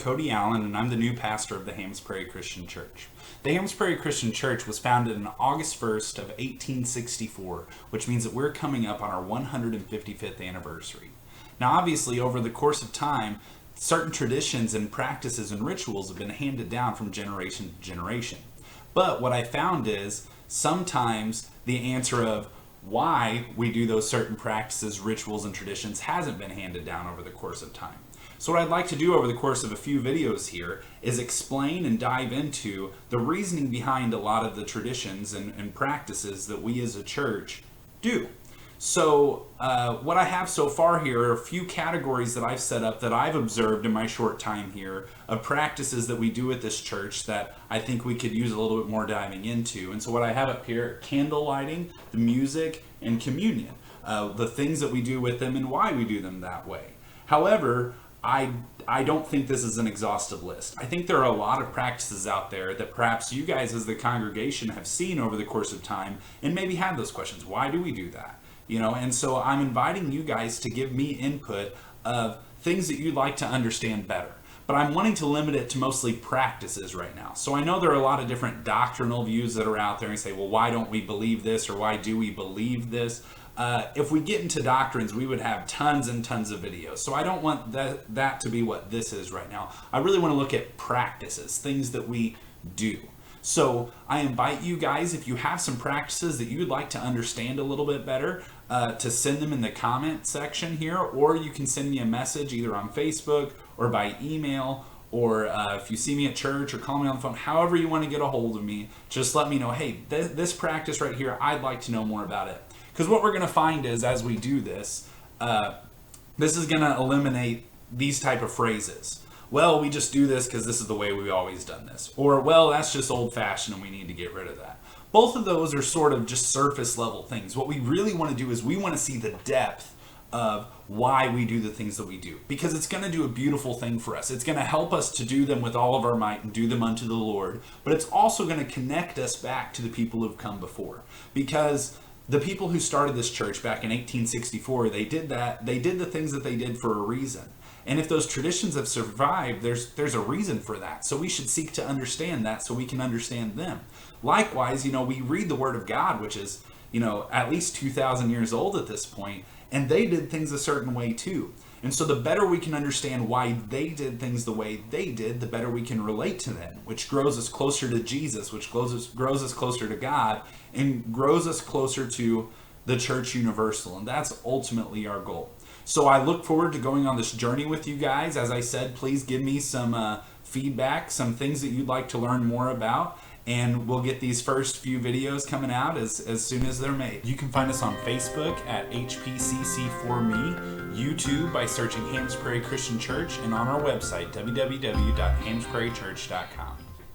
Cody Allen, and I'm the new pastor of the Hams Prairie Christian Church. The Hams Prairie Christian Church was founded on August 1st of 1864, which means that we're coming up on our 155th anniversary. Now, obviously, over the course of time, certain traditions and practices and rituals have been handed down from generation to generation. But what I found is sometimes the answer of why we do those certain practices, rituals, and traditions hasn't been handed down over the course of time. So what I'd like to do over the course of a few videos here is explain and dive into the reasoning behind a lot of the traditions and practices that we as a church do. So what I have so far here are a few categories that I've set up that I've observed in my short time here of practices that we do at this church that I think we could use a little bit more diving into. And so what I have up here, candle lighting, the music, and communion, the things that we do with them and why we do them that way. However, I don't think this is an exhaustive list. I think there are a lot of practices out there that perhaps you guys as the congregation have seen over the course of time and maybe have those questions. Why do we do that? And so I'm inviting you guys to give me input of things that you'd like to understand better. But I'm wanting to limit it to mostly practices right now. So I know there are a lot of different doctrinal views that are out there and say, well, why don't we believe this, or why do we believe this? If we get into doctrines, we would have tons and tons of videos. So I don't want that to be what this is right now. I really want to look at practices, things that we do. So I invite you guys, if you have some practices that you'd like to understand a little bit better, to send them in the comment section here, or you can send me a message either on Facebook or by email, or if you see me at church or call me on the phone, however you want to get a hold of me, just let me know, hey, this practice right here, I'd like to know more about it. Because what we're going to find is as we do this, this is going to eliminate these type of phrases. Well, we just do this because this is the way we've always done this. Or, well, that's just old-fashioned and we need to get rid of that. Both of those are sort of just surface level things. What we really want to do is we want to see the depth of why we do the things that we do. Because it's going to do a beautiful thing for us. It's going to help us to do them with all of our might and do them unto the Lord. But it's also going to connect us back to the people who've come before. Because the people who started this church back in 1864, they did the things that they did for a reason. And if those traditions have survived, there's a reason for that. So we should seek to understand that so we can understand them. Likewise, we read the Word of God, which is, at least 2,000 years old at this point, and they did things a certain way too. And so the better we can understand why they did things the way they did, the better we can relate to them, which grows us closer to Jesus, which grows us closer to God, and grows us closer to the church universal. And that's ultimately our goal. So I look forward to going on this journey with you guys. As I said, please give me some feedback, some things that you'd like to learn more about. And we'll get these first few videos coming out as soon as they're made. You can find us on Facebook at HPCC4Me, YouTube by searching Hams Prairie Christian Church, and on our website, www.hamsprairiechurch.com.